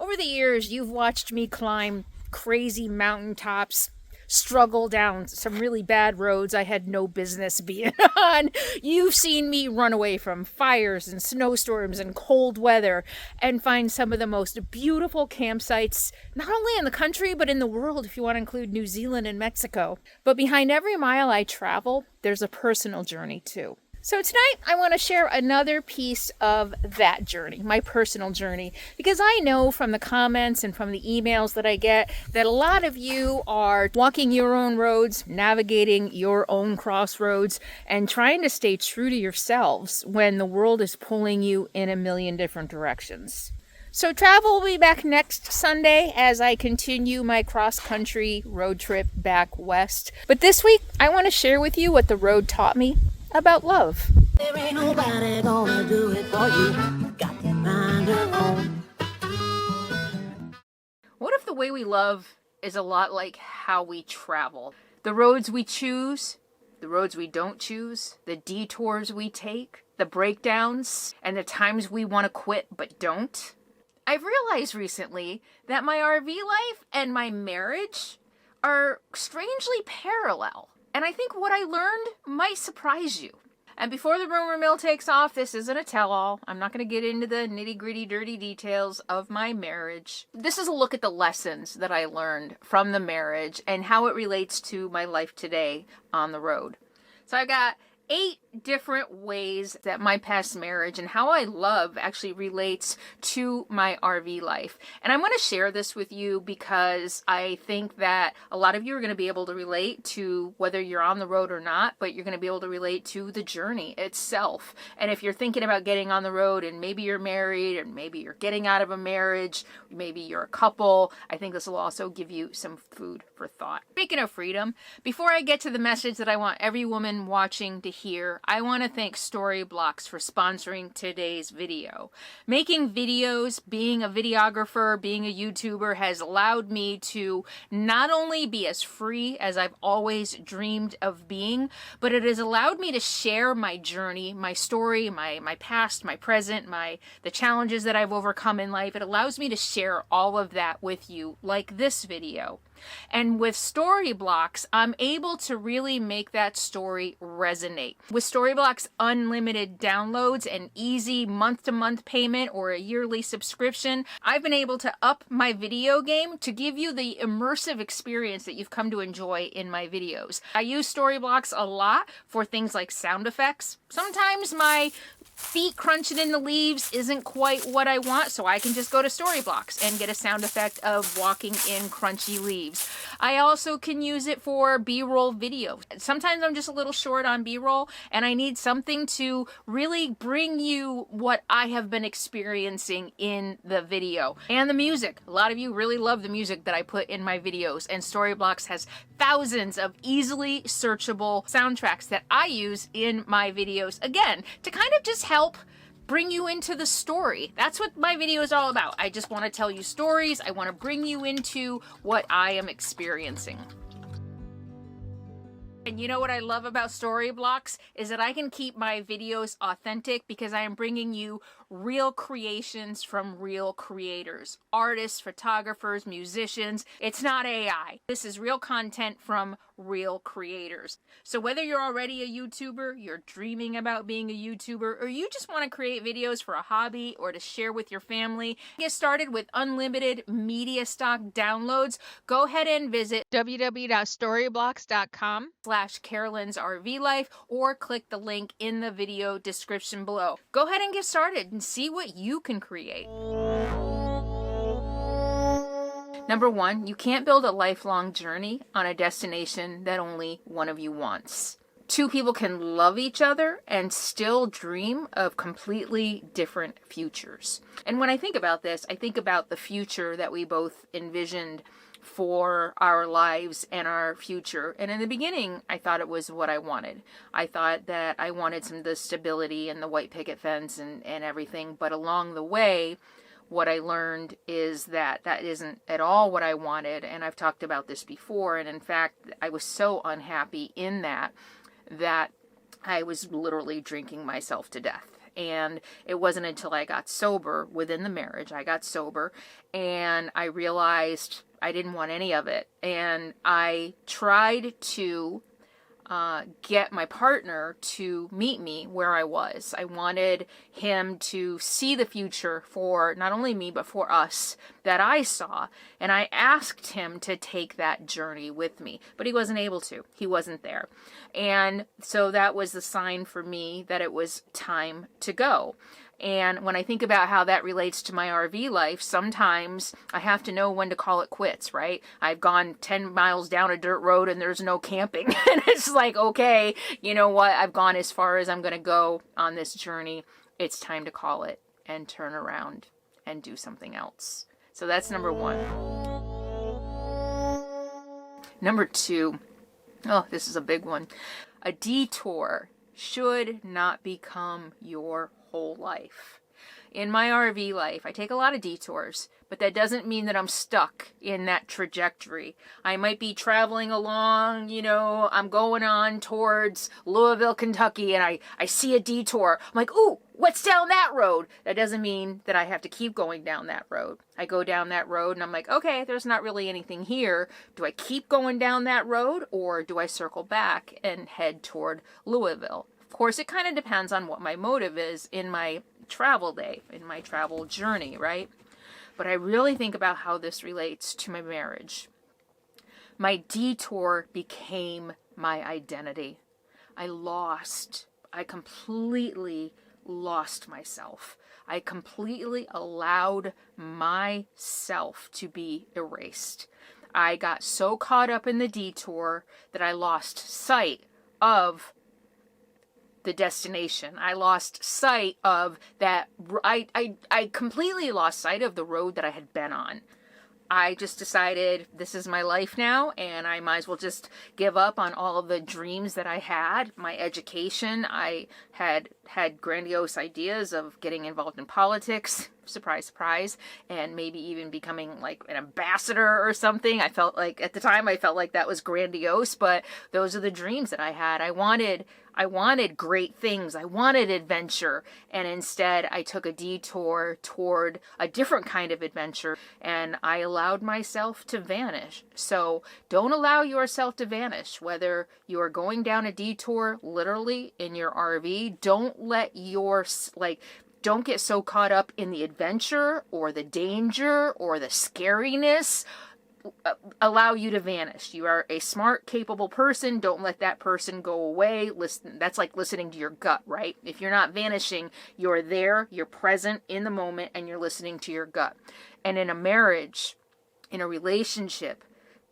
Over the years, you've watched me climb crazy mountaintops, struggle down some really bad roads I had no business being on. You've seen me run away from fires and snowstorms and cold weather and find some of the most beautiful campsites, not only in the country, but in the world, if you want to include New Zealand and Mexico. But behind every mile I travel, there's a personal journey too. So tonight I want to share another piece of that journey, my personal journey, because I know from the comments and from the emails that I get that a lot of you are walking your own roads, navigating your own crossroads, and trying to stay true to yourselves when the world is pulling you in a million different directions. So travel will be back next Sunday as I continue my cross-country road trip back west. But this week I want to share with you what the road taught me about love. There ain't nobody gonna do it for you. Got to find your own. What if the way we love is a lot like how we travel? The roads we choose, the roads we don't choose, the detours we take, the breakdowns, and the times we want to quit but don't? I've realized recently that my RV life and my marriage are strangely parallel. And I think what I learned might surprise you. And before the rumor mill takes off, this isn't a tell-all. I'm not going to get into the nitty-gritty, dirty details of my marriage. This is a look at the lessons that I learned from the marriage and how it relates to my life today on the road. So I've got 8 different ways that my past marriage and how I love actually relates to my RV life. And I'm going to share this with you because I think that a lot of you are going to be able to relate to whether you're on the road or not, but you're going to be able to relate to the journey itself. And if you're thinking about getting on the road and maybe you're married and maybe you're getting out of a marriage, maybe you're a couple, I think this will also give you some food for thought. Speaking of freedom, before I get to the message that I want every woman watching to hear, I want to thank Storyblocks for sponsoring today's video. Making videos, being a videographer, being a YouTuber has allowed me to not only be as free as I've always dreamed of being, but it has allowed me to share my journey, my story, my past, my present, the challenges that I've overcome in life. It allows me to share all of that with you, like this video. And with Storyblocks, I'm able to really make that story resonate. With Storyblocks unlimited downloads and easy month-to-month payment or a yearly subscription, I've been able to up my video game to give you the immersive experience that you've come to enjoy in my videos. I use Storyblocks a lot for things like sound effects. Sometimes my feet crunching in the leaves isn't quite what I want, so I can just go to Storyblocks and get a sound effect of walking in crunchy leaves. I also can use it for B-roll video. Sometimes I'm just a little short on B-roll and I need something to really bring you what I have been experiencing in the video. And the music. A lot of you really love the music that I put in my videos, and Storyblocks has thousands of easily searchable soundtracks that I use in my videos, again, to kind of just help bring you into the story. That's what my video is all about. I just want to tell you stories. I want to bring you into what I am experiencing. And you know what I love about Storyblocks is that I can keep my videos authentic because I am bringing you real creations from real creators, artists, photographers, musicians. It's not AI. This is real content from real creators. So whether you're already a YouTuber, you're dreaming about being a YouTuber, or you just want to create videos for a hobby or to share with your family, get started with unlimited media stock downloads, go ahead and visit www.storyblocks.com/CarolynsRVLife or click the link in the video description below. Go ahead and get started and see what you can create. Number 1, you can't build a lifelong journey on a destination that only one of you wants. 2 people can love each other and still dream of completely different futures. And when I think about this, I think about the future that we both envisioned for our lives and our future. And in the beginning, I thought it was what I wanted. I thought that I wanted some of the stability and the white picket fence and everything. But along the way, what I learned is that that isn't at all what I wanted. And I've talked about this before. And in fact, I was so unhappy in that I was literally drinking myself to death. And it wasn't until I got sober within the marriage, I got sober, and I realized I didn't want any of it. And I tried to get my partner to meet me where I was. I wanted him to see the future for not only me, but for us that I saw. And I asked him to take that journey with me, but he wasn't able to. He wasn't there. And so that was the sign for me that it was time to go. And when I think about how that relates to my RV life, sometimes I have to know when to call it quits, right? I've gone 10 miles down a dirt road and there's no camping. And it's like, okay, you know what? I've gone as far as I'm going to go on this journey. It's time to call it and turn around and do something else. So that's number one. Number two, oh, this is a big one. A detour should not become your whole life. In my RV life, I take a lot of detours, but that doesn't mean that I'm stuck in that trajectory. I might be traveling along, I'm going on towards Louisville, Kentucky, and I see a detour. I'm like, ooh, what's down that road? That doesn't mean that I have to keep going down that road. I go down that road and I'm like, okay, there's not really anything here. Do I keep going down that road, or do I circle back and head toward Louisville? Of course, it kind of depends on what my motive is in my travel day, in my travel journey, right? But I really think about how this relates to my marriage. My detour became my identity. I completely lost myself. I completely allowed myself to be erased. I got so caught up in the detour that I lost sight of the destination. I lost sight of that. I completely lost sight of the road that I had been on. I just decided this is my life now, and I might as well just give up on all of the dreams that I had. My education, I had grandiose ideas of getting involved in politics, surprise, surprise, and maybe even becoming like an ambassador or something. At the time I felt like that was grandiose, but those are the dreams that I had. I wanted great things. I wanted adventure. And instead I took a detour toward a different kind of adventure, and I allowed myself to vanish. So don't allow yourself to vanish. Whether you're going down a detour literally in your RV, don't get so caught up in the adventure or the danger or the scariness allow you to vanish. You are a smart, capable person. Don't let that person go away. Listen, that's like listening to your gut, right? If you're not vanishing, you're there, you're present in the moment, and you're listening to your gut. And in a marriage, in a relationship,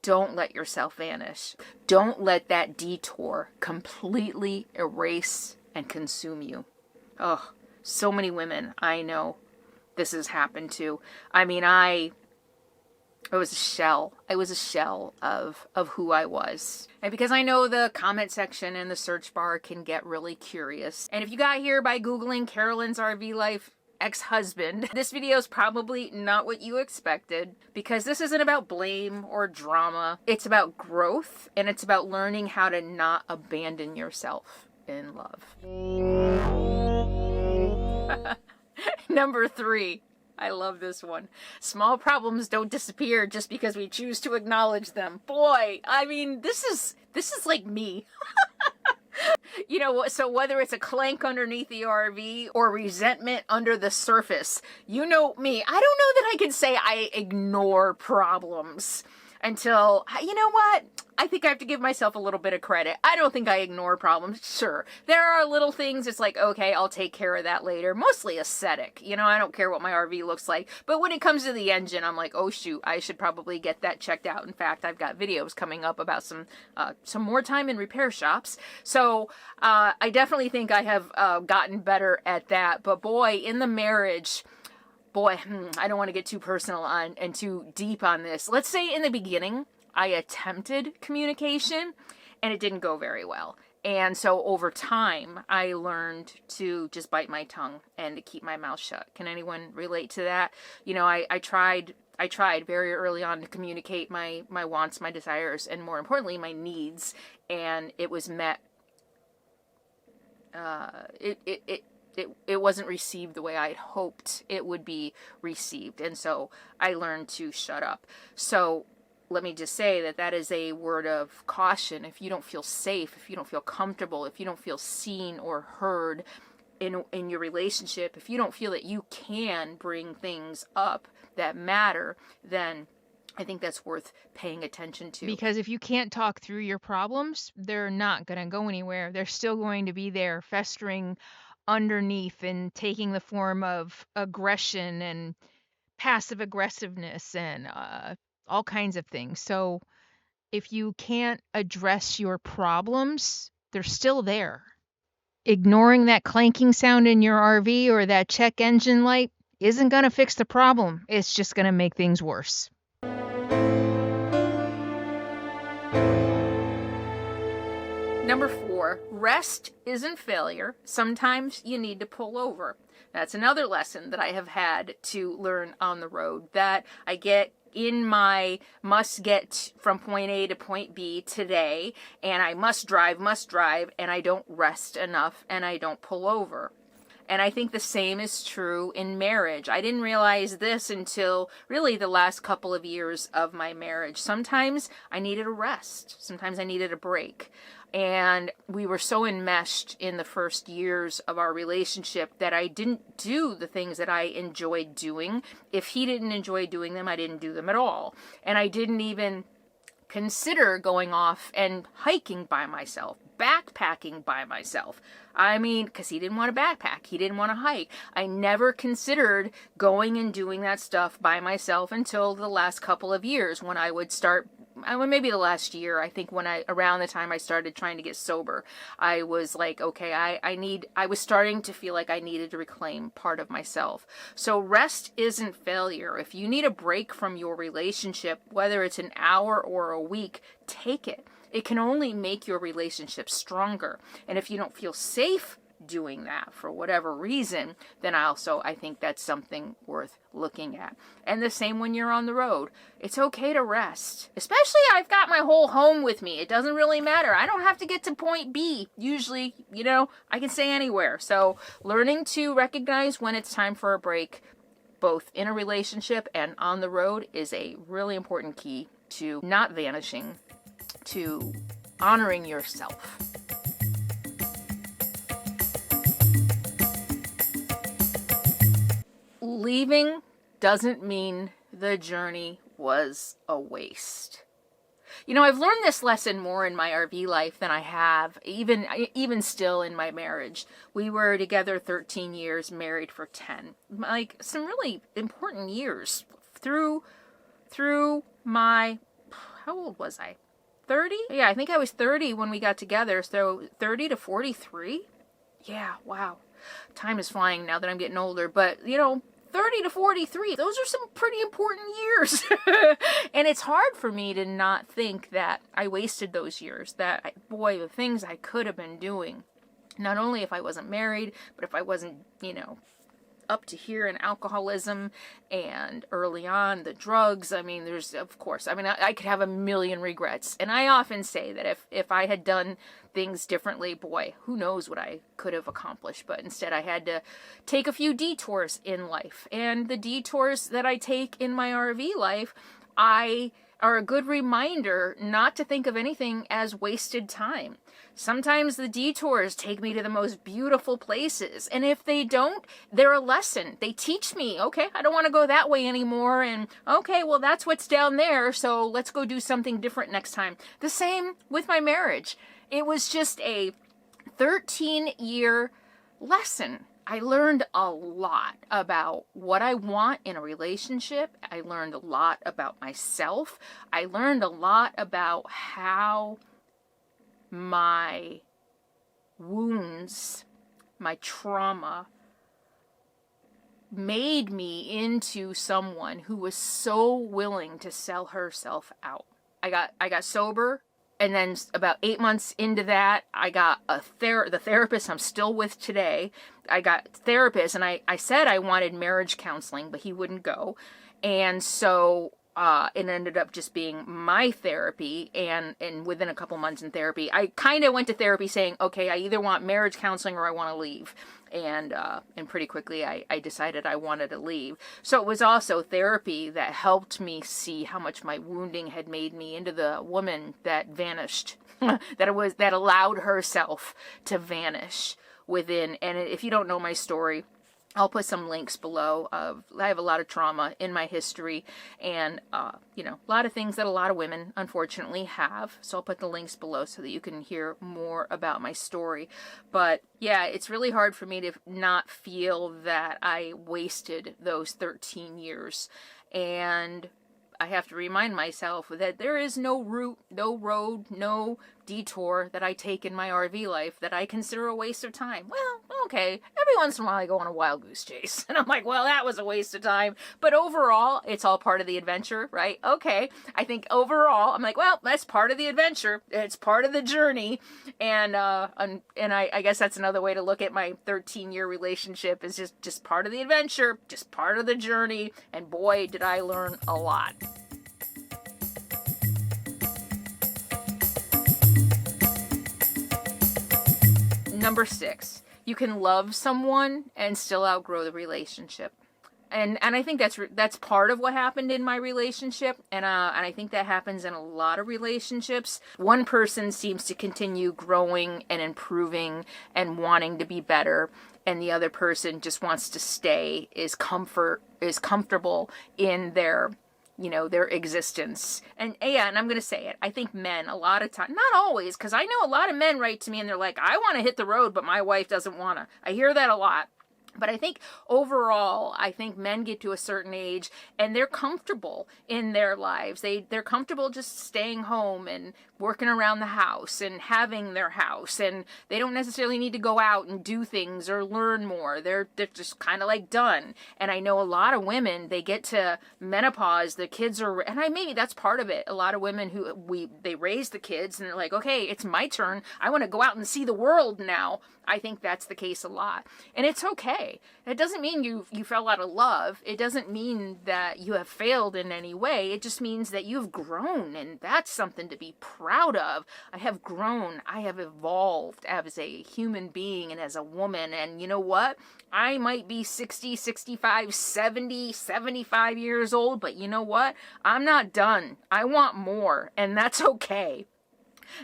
don't let yourself vanish. Don't let that detour completely erase and consume you. Oh, so many women I know this has happened to. I mean, I was a shell. I was a shell of who I was. And because I know the comment section and the search bar can get really curious. And if you got here by Googling Carolyn's RV Life ex-husband, this video is probably not what you expected, because this isn't about blame or drama. It's about growth, and it's about learning how to not abandon yourself in love. Number 3. I love this one. Small problems don't disappear just because we choose to acknowledge them. Boy, I mean, this is like me. So whether it's a clank underneath the RV or resentment under the surface, you know me. I don't know that I can say I ignore problems until, you know what? I think I have to give myself a little bit of credit. I don't think I ignore problems. Sure, there are little things. It's like, okay, I'll take care of that later. Mostly aesthetic. I don't care what my RV looks like. But when it comes to the engine, I'm like, oh shoot, I should probably get that checked out. In fact, I've got videos coming up about some more time in repair shops. So I definitely think I have gotten better at that. But boy, in the marriage, I don't want to get too personal on and too deep on this. Let's say in the beginning, I attempted communication and it didn't go very well. And so over time, I learned to just bite my tongue and to keep my mouth shut. Can anyone relate to that? I tried very early on to communicate my wants, my desires, and more importantly, my needs. And it was met, it wasn't received the way I'd hoped it would be received. And so I learned to shut up. So let me just say that that is a word of caution. If you don't feel safe, if you don't feel comfortable, if you don't feel seen or heard in your relationship, if you don't feel that you can bring things up that matter, then I think that's worth paying attention to. Because if you can't talk through your problems, they're not going to go anywhere. They're still going to be there, festering underneath and taking the form of aggression and passive aggressiveness and all kinds of things. So if you can't address your problems, they're still there. Ignoring that clanking sound in your RV or that check engine light isn't going to fix the problem. It's just going to make things worse. Number 4, rest isn't failure. Sometimes you need to pull over. That's another lesson that I have had to learn on the road, that I get in my must get from point A to point B today, and I must drive, and I don't rest enough, and I don't pull over. And I think the same is true in marriage. I didn't realize this until really the last couple of years of my marriage. Sometimes I needed a rest. Sometimes I needed a break. And we were so enmeshed in the first years of our relationship that I didn't do the things that I enjoyed doing. If he didn't enjoy doing them, I didn't do them at all. And I didn't even consider going off and hiking by myself, backpacking by myself. I mean, because he didn't want to backpack. He didn't want to hike. I never considered going and doing that stuff by myself until the last couple of years when I would start, maybe the last year, I think around the time I started trying to get sober, I was like, okay, I was starting to feel like I needed to reclaim part of myself. So rest isn't failure. If you need a break from your relationship, whether it's an hour or a week, take it. It can only make your relationship stronger. And if you don't feel safe doing that for whatever reason, then I think that's something worth looking at. And the same when you're on the road. It's okay to rest. Especially I've got my whole home with me. It doesn't really matter. I don't have to get to point B. Usually, I can stay anywhere. So learning to recognize when it's time for a break, both in a relationship and on the road, is a really important key to not vanishing, to honoring yourself. Leaving doesn't mean the journey was a waste. I've learned this lesson more in my RV life than I have even still in my marriage. We were together 13 years, married for 10. Like some really important years through my, how old was I? 30? Yeah, I think I was 30 when we got together. So 30 to 43? Yeah, wow. Time is flying now that I'm getting older. But, 30 to 43, those are some pretty important years. And it's hard for me to not think that I wasted those years. The things I could have been doing. Not only if I wasn't married, but if I wasn't, up to here in alcoholism and early on the drugs. I could have a million regrets. And I often say that if I had done things differently, boy, who knows what I could have accomplished. But instead I had to take a few detours in life. And the detours that I take in my RV life, are a good reminder not to think of anything as wasted time. Sometimes the detours take me to the most beautiful places. And if they don't, they're a lesson. They teach me, okay, I don't want to go that way anymore. And okay, well, that's what's down there. So let's go do something different next time. The same with my marriage. It was just a 13-year lesson. I learned a lot about what I want in a relationship. I learned a lot about myself. I learned a lot about how my wounds, my trauma, made me into someone who was so willing to sell herself out. I got sober. And then about 8 months into that, I got the therapist I'm still with today. I got therapist, and I said I wanted marriage counseling, but he wouldn't go. And so it ended up just being my therapy, and within a couple months in therapy, I kind of went to therapy saying, okay, I either want marriage counseling or I want to leave. And pretty quickly I decided I wanted to leave. So it was also therapy that helped me see how much my wounding had made me into the woman that vanished, that allowed herself to vanish within. And if you don't know my story, I'll put some links below. I have a lot of trauma in my history, and a lot of things that a lot of women unfortunately have. So I'll put the links below so that you can hear more about my story. But yeah, it's really hard for me to not feel that I wasted those 13 years. And I have to remind myself that there is no route, no road, no detour that I take in my RV life that I consider a waste of time. Well, okay, every once in a while I go on a wild goose chase, and I'm like, well, that was a waste of time. But overall, it's all part of the adventure, right? Okay, I think overall, I'm like, well, that's part of the adventure. It's part of the journey, and I guess that's another way to look at my 13-year relationship, is just part of the adventure, just part of the journey, and boy, did I learn a lot. Number 6, you can love someone and still outgrow the relationship. And I think that's part of what happened in my relationship, and I think that happens in a lot of relationships. One person seems to continue growing and improving and wanting to be better, and the other person just wants to stay, is comfortable in their existence. And yeah, and I'm going to say it. I think men, a lot of time, not always, because I know a lot of men write to me and they're like, I want to hit the road, but my wife doesn't want to. I hear that a lot. But I think overall, I think men get to a certain age and they're comfortable in their lives. They're comfortable just staying home and working around the house and having their house, and they don't necessarily need to go out and do things or learn more. They're just kind of like done. And I know a lot of women, they get to menopause, the kids are, and maybe that's part of it. A lot of women they raise the kids and they're like, okay, it's my turn. I want to go out and see the world now. I think that's the case a lot. And it's okay. It doesn't mean you fell out of love. It doesn't mean that you have failed in any way. It just means that you've grown, and that's something to be proud of. I have grown. I have evolved as a human being and as a woman. And you know what? I might be 60, 65, 70, 75 years old, but you know what? I'm not done. I want more, and that's okay.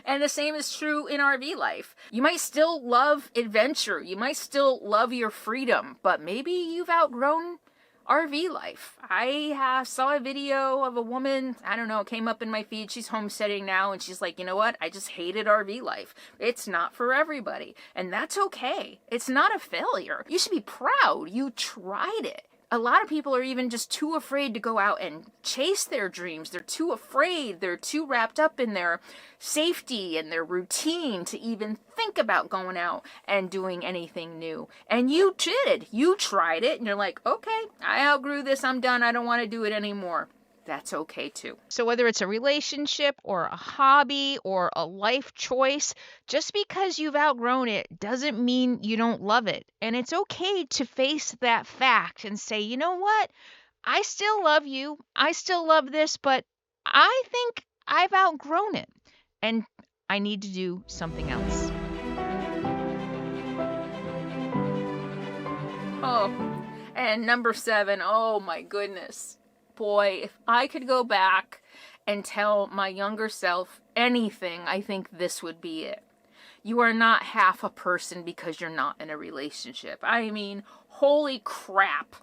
And the same is true in RV life. You might still love adventure. You might still love your freedom, but maybe you've outgrown RV life. I saw a video of a woman, I don't know, it came up in my feed. She's homesteading now, and she's like, you know what? I just hated RV life. It's not for everybody. And that's okay. It's not a failure. You should be proud. You tried it. A lot of people are even just too afraid to go out and chase their dreams. They're too afraid. They're too wrapped up in their safety and their routine to even think about going out and doing anything new. And you did. You tried it, and you're like, okay, I outgrew this. I'm done. I don't want to do it anymore. That's okay too. So whether it's a relationship or a hobby or a life choice, just because you've outgrown it doesn't mean you don't love it. And it's okay to face that fact and say, you know what? I still love you. I still love this, but I think I've outgrown it and I need to do something else. Oh, and number 7, oh my goodness. Boy, if I could go back and tell my younger self anything, I think this would be it. You are not half a person because you're not in a relationship. I mean, holy crap.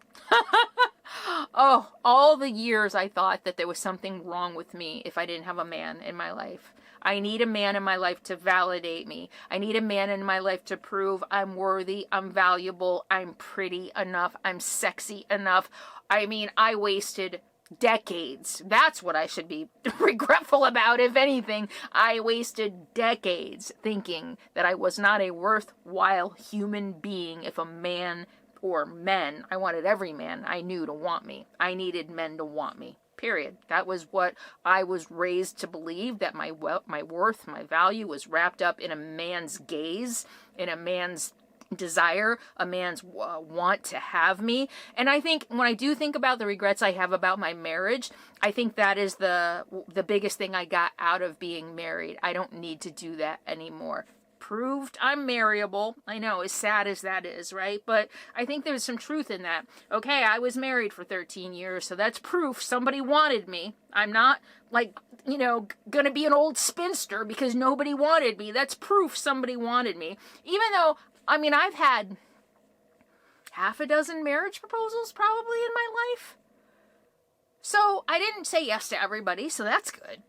Oh, all the years I thought that there was something wrong with me if I didn't have a man in my life. I need a man in my life to validate me. I need a man in my life to prove I'm worthy, I'm valuable, I'm pretty enough, I'm sexy enough. I mean, I wasted decades. That's what I should be regretful about, if anything. I wasted decades thinking that I was not a worthwhile human being if a man or men, I wanted every man I knew to want me. I needed men to want me. Period. That was what I was raised to believe, that my worth, my value was wrapped up in a man's gaze, in a man's desire, a man's want to have me. And I think when I do think about the regrets I have about my marriage, I think that is the biggest thing I got out of being married. I don't need to do that anymore. Proved I'm marriable. I know, as sad as that is, right? But I think there's some truth in that. Okay, I was married for 13 years, so that's proof somebody wanted me. I'm not, like, you know, gonna be an old spinster because nobody wanted me. That's proof somebody wanted me. Even though, I mean, I've had half a dozen marriage proposals probably in my life. So I didn't say yes to everybody, so that's good.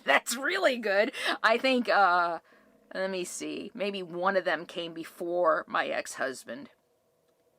That's really good. I think, let me see, maybe one of them came before my ex-husband.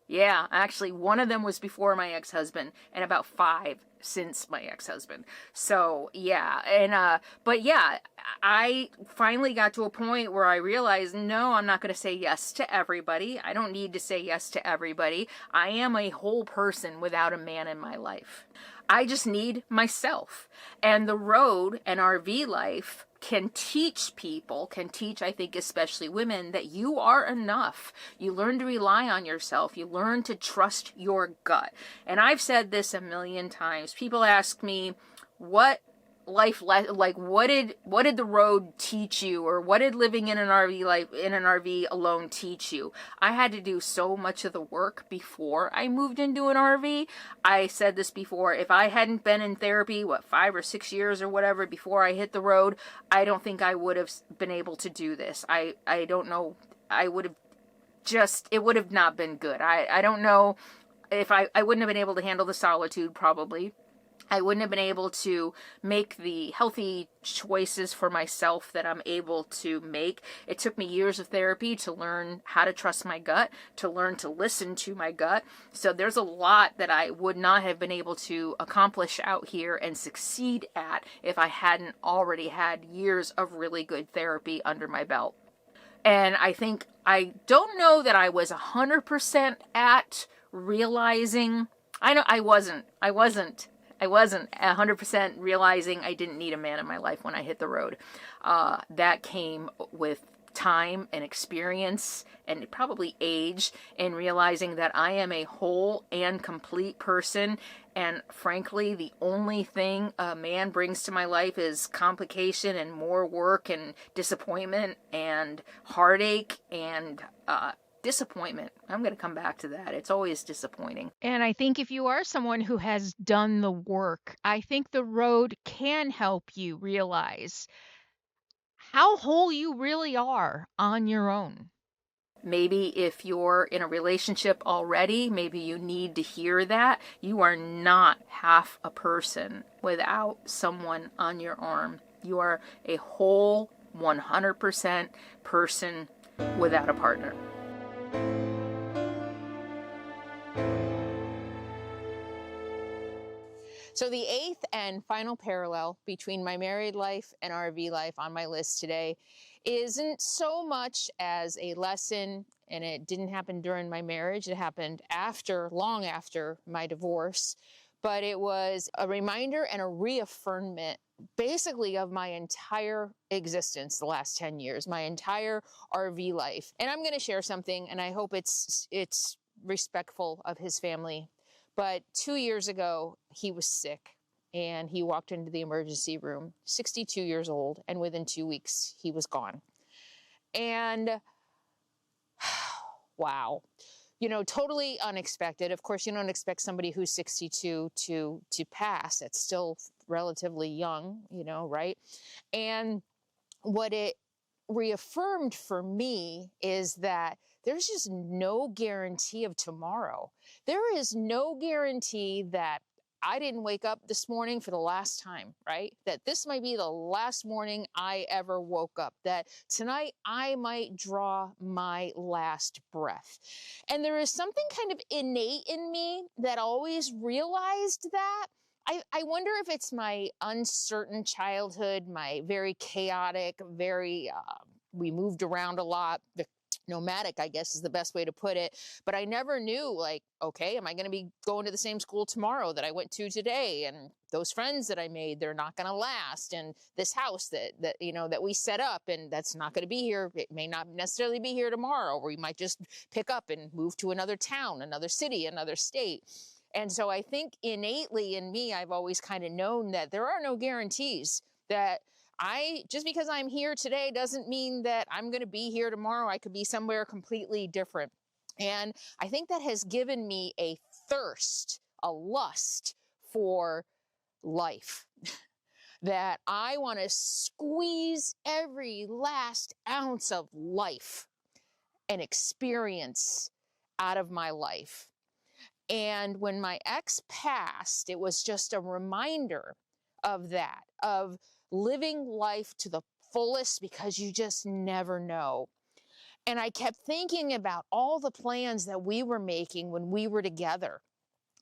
Yeah, actually, one of them was before my ex-husband, and about 5 since my ex-husband. So, yeah, and, but yeah, I finally got to a point where I realized, no, I'm not going to say yes to everybody. I don't need to say yes to everybody. I am a whole person without a man in my life. I just need myself. And the road and RV life can teach people, I think especially women, that you are enough. You learn to rely on yourself. You learn to trust your gut. And I've said this a million times. People ask me, what did the road teach you, or what did living in an RV alone teach you? I had to do so much of the work before I moved into an RV. I said this before, if I hadn't been in therapy 5 or 6 years or whatever before I hit the road, I don't think I would have been able to do this. I don't know, I would have it would have not been good. I don't know if I wouldn't have been able to handle the solitude, probably. I wouldn't have been able to make the healthy choices for myself that I'm able to make. It took me years of therapy to learn how to trust my gut, to learn to listen to my gut. So there's a lot that I would not have been able to accomplish out here and succeed at if I hadn't already had years of really good therapy under my belt. And I think, I don't know that I was 100% at realizing, I wasn't 100% realizing I didn't need a man in my life when I hit the road. That came with time and experience and probably age, and realizing that I am a whole and complete person. And frankly, the only thing a man brings to my life is complication and more work and disappointment and heartache and disappointment. I'm going to come back to that. It's always disappointing. And I think if you are someone who has done the work, I think the road can help you realize how whole you really are on your own. Maybe if you're in a relationship already, maybe you need to hear that. You are not half a person without someone on your arm. You are a whole 100% person without a partner. So the 8th and final parallel between my married life and RV life on my list today isn't so much as a lesson, and it didn't happen during my marriage. It happened long after my divorce, but it was a reminder and a reaffirmment basically of my entire existence the last 10 years, my entire RV life. And I'm going to share something, and I hope it's respectful of his family. But 2 years ago, he was sick, and he walked into the emergency room, 62 years old, and within 2 weeks, he was gone. And wow, totally unexpected. Of course, you don't expect somebody who's 62 to pass. It's still relatively young, right? And what it reaffirmed for me is that there's just no guarantee of tomorrow. There is no guarantee that I didn't wake up this morning for the last time, right? That this might be the last morning I ever woke up. That tonight I might draw my last breath. And there is something kind of innate in me that always realized that. I wonder if it's my uncertain childhood, my very chaotic, we moved around a lot, nomadic, I guess is the best way to put it. But I never knew, like, okay, am I going to be going to the same school tomorrow that I went to today? And those friends that I made, they're not going to last. And this house that you know, that we set up, and that's not going to be here. It may not necessarily be here tomorrow, or we might just pick up and move to another town, another city, another state. And so I think innately in me, I've always kind of known that there are no guarantees, that just because I'm here today doesn't mean that I'm going to be here tomorrow. I could be somewhere completely different. And I think that has given me a thirst, a lust for life, that I want to squeeze every last ounce of life and experience out of my life. And when my ex passed, it was just a reminder of that, of living life to the fullest, because you just never know. And I kept thinking about all the plans that we were making when we were together,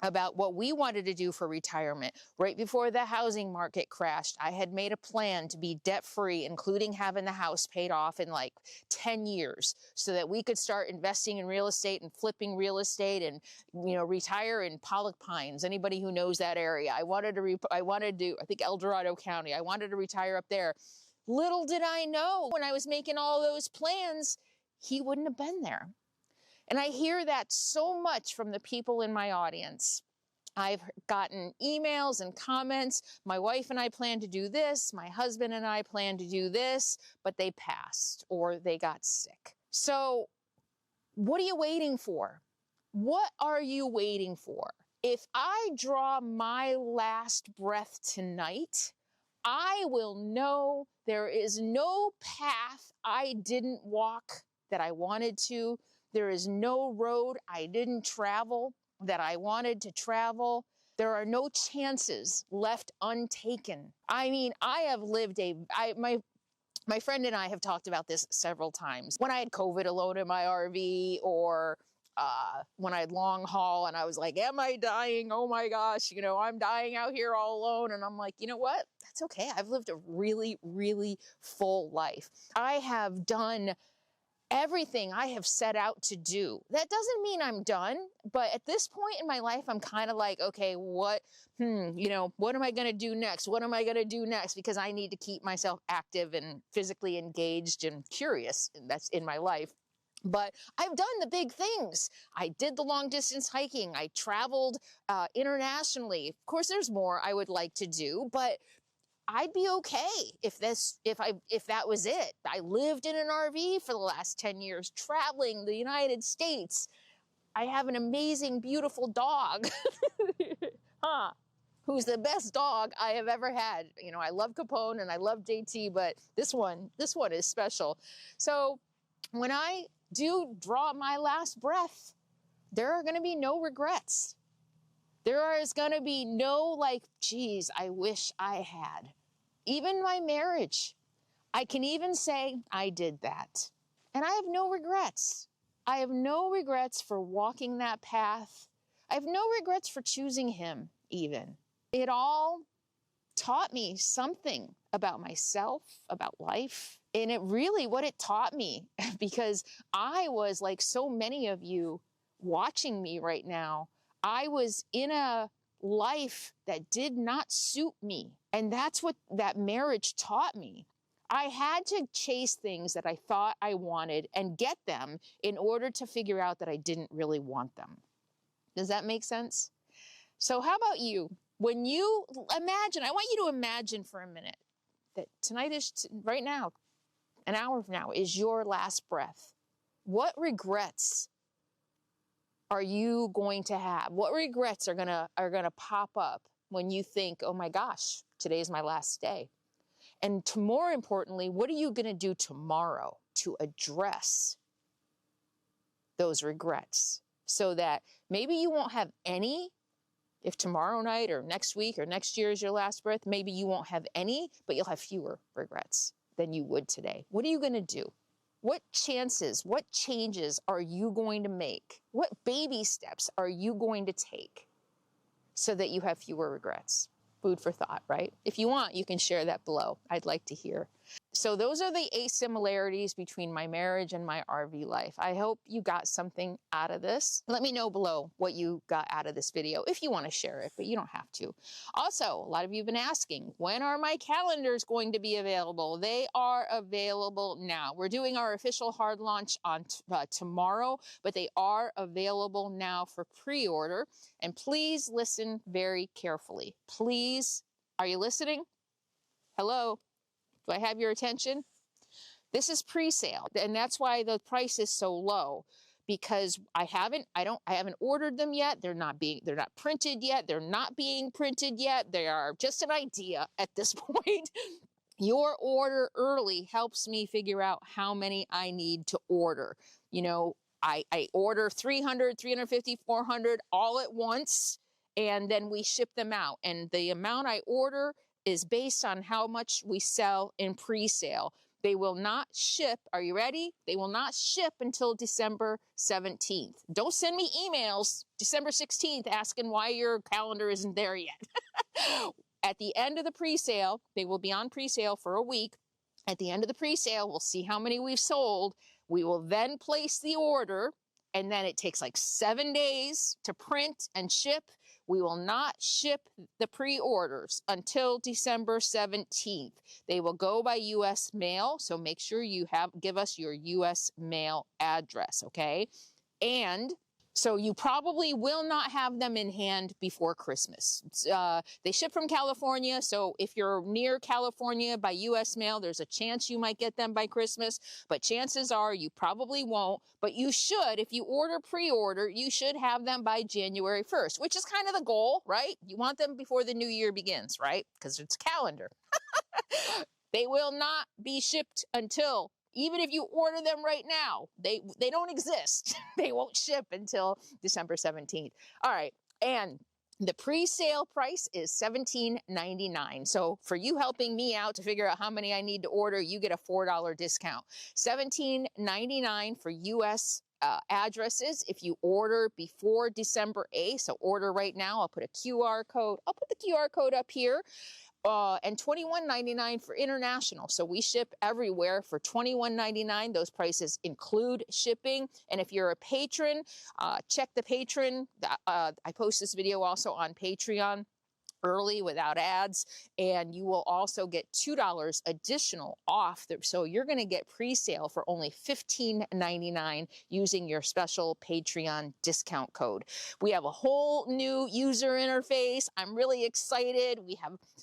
about what we wanted to do for retirement. Right before the housing market crashed, I had made a plan to be debt-free, including having the house paid off in like 10 years, so that we could start investing in real estate and flipping real estate and, you know, retire in Pollock Pines. Anybody who knows that area. I wanted to, I think El Dorado County. I wanted to retire up there. Little did I know, when I was making all those plans, he wouldn't have been there. And I hear that so much from the people in my audience. I've gotten emails and comments. My wife and I plan to do this. My husband and I plan to do this, but they passed or they got sick. So what are you waiting for? What are you waiting for? If I draw my last breath tonight, I will know there is no path I didn't walk that I wanted to. There is no road I didn't travel that I wanted to travel. There are no chances left untaken. I mean, I have lived my friend and I have talked about this several times. When I had COVID alone in my RV, or when I had long haul and I was like, am I dying? Oh my gosh, you know, I'm dying out here all alone. And I'm like, you know what? That's okay. I've lived a really, really full life. I have done everything I have set out to do. That doesn't mean I'm done, but at this point in my life, I'm kind of like, okay, what am I going to do next? What am I going to do next? Because I need to keep myself active and physically engaged and curious. And that's in my life. But I've done the big things. I did the long distance hiking. I traveled internationally. Of course, there's more I would like to do, but I'd be okay if that was it. I lived in an RV for the last 10 years, traveling the United States. I have an amazing, beautiful dog, who's the best dog I have ever had. You know, I love Capone and I love JT, but this one is special. So when I do draw my last breath, there are going to be no regrets. There is going to be no like, geez, I wish I had. Even my marriage, I can even say I did that. And I have no regrets. I have no regrets for walking that path. I have no regrets for choosing him even. It all taught me something about myself, about life. And what it taught me, because I was like so many of you watching me right now, I was in a life that did not suit me. And that's what that marriage taught me. I had to chase things that I thought I wanted and get them in order to figure out that I didn't really want them. Does that make sense? So how about you? When you imagine, I want you to imagine for a minute that tonight is, right now, an hour from now, is your last breath. What regrets are you going to have? What regrets are gonna pop up when you think, oh my gosh, today's my last day? And more importantly, what are you gonna do tomorrow to address those regrets, so that maybe you won't have any? If tomorrow night or next week or next year is your last breath, maybe you won't have any, but you'll have fewer regrets than you would today. What are you gonna do? What chances, what changes are you going to make? What baby steps are you going to take so that you have fewer regrets? Food for thought, right? If you want, you can share that below. I'd like to hear. So those are the 8 similarities between my marriage and my RV life. I hope you got something out of this. Let me know below what you got out of this video if you want to share it, but you don't have to. Also, a lot of you have been asking, when are my calendars going to be available? They are available now. We're doing our official hard launch on tomorrow, but they are available now for pre-order. And please listen very carefully. Please, are you listening? Hello? Do I have your attention? This is pre-sale, and that's why the price is so low, because I haven't ordered them yet. They're not printed yet. They're not being printed yet. They are just an idea at this point. Your order early helps me figure out how many I need to order. You know, I order 300, 350, 400 all at once, and then we ship them out. And the amount I order is based on how much we sell in pre-sale. They will not ship. Are you ready? They will not ship until December 17th. Don't send me emails December 16th asking why your calendar isn't there yet. At the end of the pre-sale, they will be on pre-sale for a week. At the end of the pre-sale, we'll see how many we've sold. We will then place the order, and then it takes like 7 days to print and ship. We will not ship the pre-orders until December 17th. They will go by U.S. mail, so make sure you give us your U.S. mail address, okay? And so you probably will not have them in hand before Christmas. They ship from California, so if you're near California by U.S. mail, there's a chance you might get them by Christmas, but chances are you probably won't. But you should, if you order pre-order, you should have them by January 1st, which is kind of the goal, right? You want them before the new year begins, right? Because it's calendar. They will not be shipped until, even if you order them right now, they don't exist. They won't ship until December 17th. All right. And the pre-sale price is $17.99. So for you helping me out to figure out how many I need to order, you get a $4 discount. $17.99 for U.S. Addresses if you order before December 8th. So order right now. I'll put a QR code. I'll put the QR code up here. And $21.99 for international. So we ship everywhere for $21.99. Those prices include shipping. And if you're a patron, check the Patron. I post this video also on Patreon early without ads, and you will also get $2 additional off. So you're going to get pre-sale for only $15.99 using your special Patreon discount code. We have a whole new user interface. I'm really excited.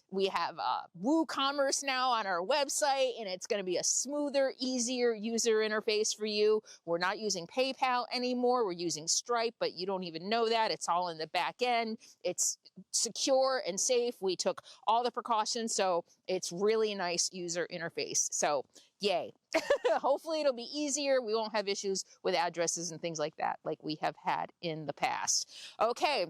We have WooCommerce now on our website, and it's going to be a smoother, easier user interface for you. We're not using PayPal anymore. We're using Stripe, but you don't even know that. It's all in the back end. It's secure and safe. We took all the precautions, so it's really nice user interface. So yay. Hopefully it'll be easier. We won't have issues with addresses and things like that like we have had in the past. Okay,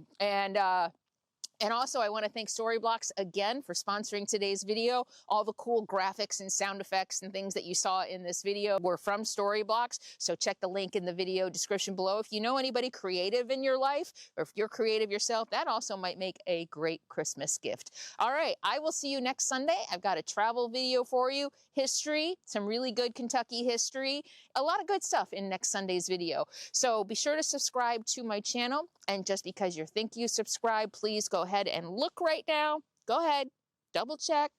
and also, I want to thank Storyblocks again for sponsoring today's video. All the cool graphics and sound effects and things that you saw in this video were from Storyblocks. So check the link in the video description below. If you know anybody creative in your life, or if you're creative yourself, that also might make a great Christmas gift. All right, I will see you next Sunday. I've got a travel video for you, history, some really good Kentucky history, a lot of good stuff in next Sunday's video. So be sure to subscribe to my channel. And just because you think you subscribe, please go ahead and look right now. Go ahead, double check.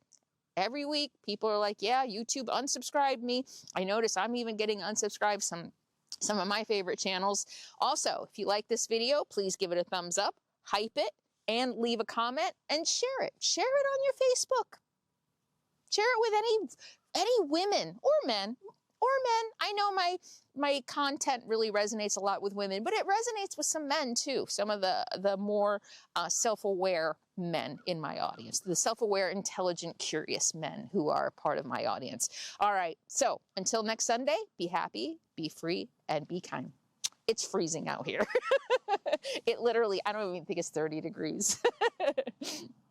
Every week, people are like, yeah, YouTube unsubscribed me. I notice I'm even getting unsubscribed some of my favorite channels. Also, if you like this video, please give it a thumbs up, hype it, and leave a comment and share it. Share it on your Facebook. Share it with any women or men. I know my content really resonates a lot with women, but it resonates with some men too. Some of the more self-aware men in my audience, the self-aware, intelligent, curious men who are part of my audience. All right. So until next Sunday, be happy, be free, and be kind. It's freezing out here. It literally, I don't even think it's 30 degrees.